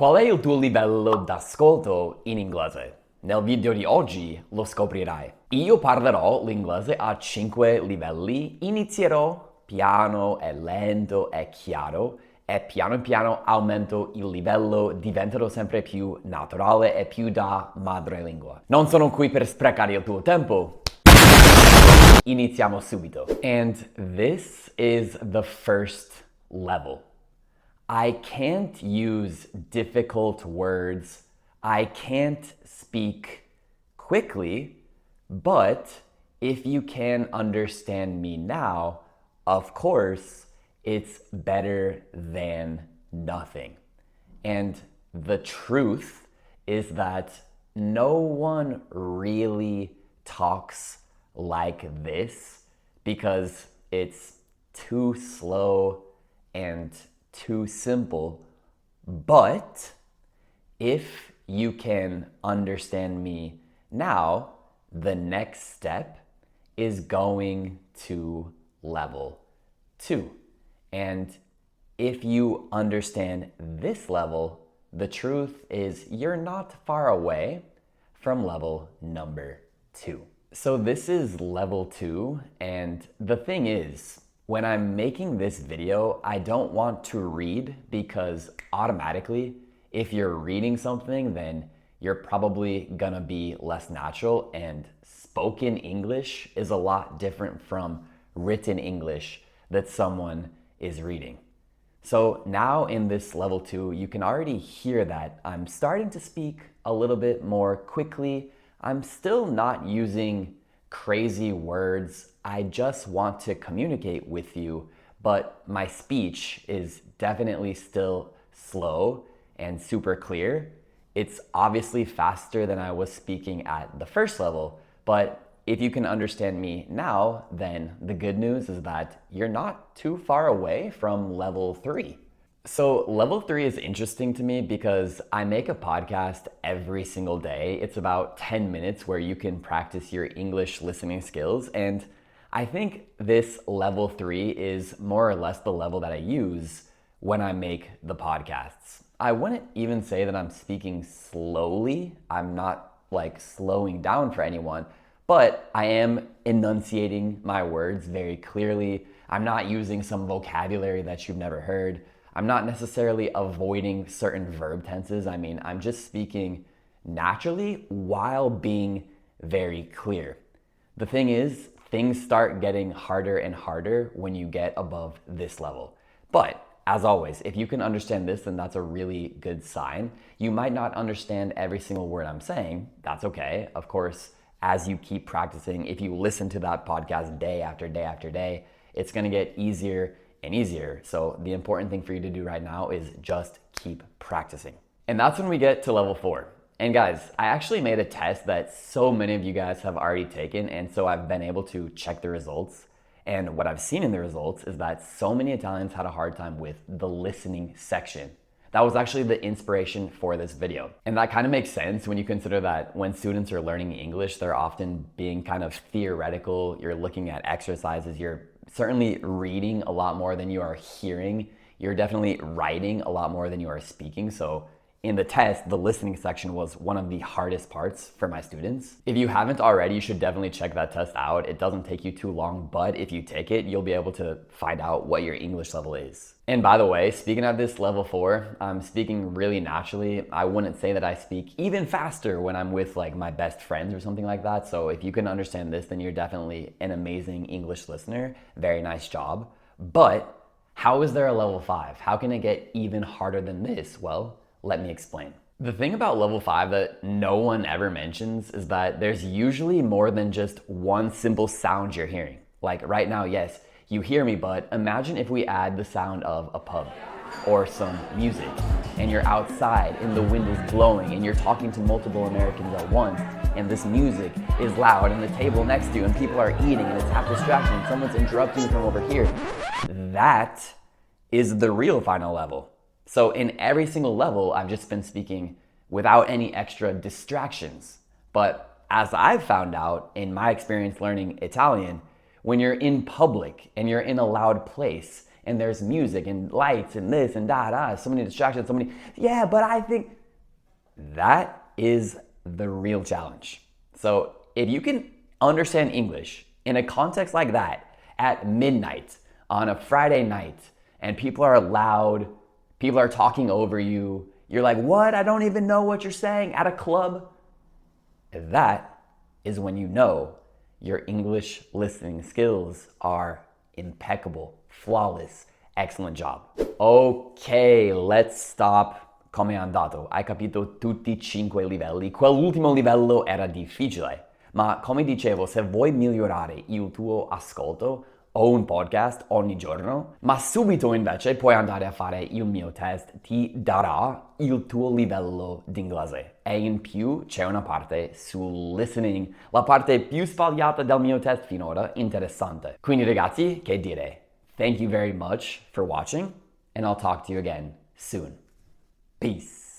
Qual è il tuo livello d'ascolto in inglese? Nel video di oggi lo scoprirai. Io parlerò l'inglese a 5 livelli, inizierò piano e lento e chiaro e piano aumento il livello, diventerò sempre più naturale e più da madrelingua. Non sono qui per sprecare il tuo tempo. Iniziamo subito. And this is the first level. I can't use difficult words. I can't speak quickly, but if you can understand me now, of course, it's better than nothing. And the truth is that no one really talks like this because it's too slow and too simple. But if you can understand me now, the next step is going to level 2. And if you understand this level, the truth is you're not far away from level number 2. So this is level 2, and the thing is, when I'm making this video, I don't want to read because automatically, if you're reading something, then you're probably gonna be less natural, and spoken English is a lot different from written English that someone is reading. So now in this level 2, you can already hear that I'm starting to speak a little bit more quickly. I'm still not using crazy words. I just want to communicate with you, but my speech is definitely still slow and super clear. It's obviously faster than I was speaking at the first level, but if you can understand me now, then the good news is that you're not too far away from level 3. So level 3 is interesting to me because I make a podcast every single day. It's about 10 minutes where you can practice your English listening skills. And I think this level 3 is more or less the level that I use when I make the podcasts. I wouldn't even say that I'm speaking slowly. I'm not like slowing down for anyone, but I am enunciating my words very clearly. I'm not using some vocabulary that you've never heard. I'm not necessarily avoiding certain verb tenses. I mean, I'm just speaking naturally while being very clear. The thing is, things start getting harder and harder when you get above this level. But as always, if you can understand this, then that's a really good sign. You might not understand every single word I'm saying. That's okay. Of course, as you keep practicing, if you listen to that podcast day after day after day, it's gonna get easier and easier. So the important thing for you to do right now is just keep practicing. And that's when we get to level 4. And guys, I actually made a test that so many of you guys have already taken, and so I've been able to check the results. And what I've seen in the results is that so many Italians had a hard time with the listening section. That was actually the inspiration for this video. And that kind of makes sense when you consider that when students are learning English, they're often being kind of theoretical. You're looking at exercises, you're certainly reading a lot more than you are hearing. You're definitely writing a lot more than you are speaking. So in the test, the listening section was one of the hardest parts for my students. If you haven't already, you should definitely check that test out. It doesn't take you too long, but if you take it, you'll be able to find out what your English level is. And by the way, speaking of this level 4, I'm speaking really naturally. I wouldn't say that I speak even faster when I'm with like my best friends or something like that. So if you can understand this, then you're definitely an amazing English listener. Very nice job. But how is there a level 5? How can it get even harder than this? Well, let me explain. The thing about level 5 that no one ever mentions is that there's usually more than just one simple sound you're hearing. Like right now, yes, you hear me, but imagine if we add the sound of a pub or some music, and you're outside and the wind is blowing and you're talking to multiple Americans at once, and this music is loud and the table next to you and people are eating and it's half distraction and someone's interrupting you from over here. That is the real final level. So in every single level, I've just been speaking without any extra distractions. But as I've found out in my experience learning Italian, when you're in public and you're in a loud place and there's music and lights and this and that, so many distractions, so many, yeah, but I think that is the real challenge. So if you can understand English in a context like that at midnight on a Friday night, and people are loud, people are talking over you, you're like, what? I don't even know what you're saying at a club. That is when you know your English listening skills are impeccable, flawless, excellent job. Ok, let's stop. Come è andato? Hai capito tutti e 5 livelli? Quell'ultimo livello era difficile, ma come dicevo, se vuoi migliorare il tuo ascolto, ho un podcast ogni giorno, ma subito invece puoi andare a fare il mio test, ti darà il tuo livello di inglese. E in più c'è una parte sul listening, la parte più sbagliata del mio test finora, interessante. Quindi ragazzi, che dire? Thank you very much for watching, and I'll talk to you again soon. Peace.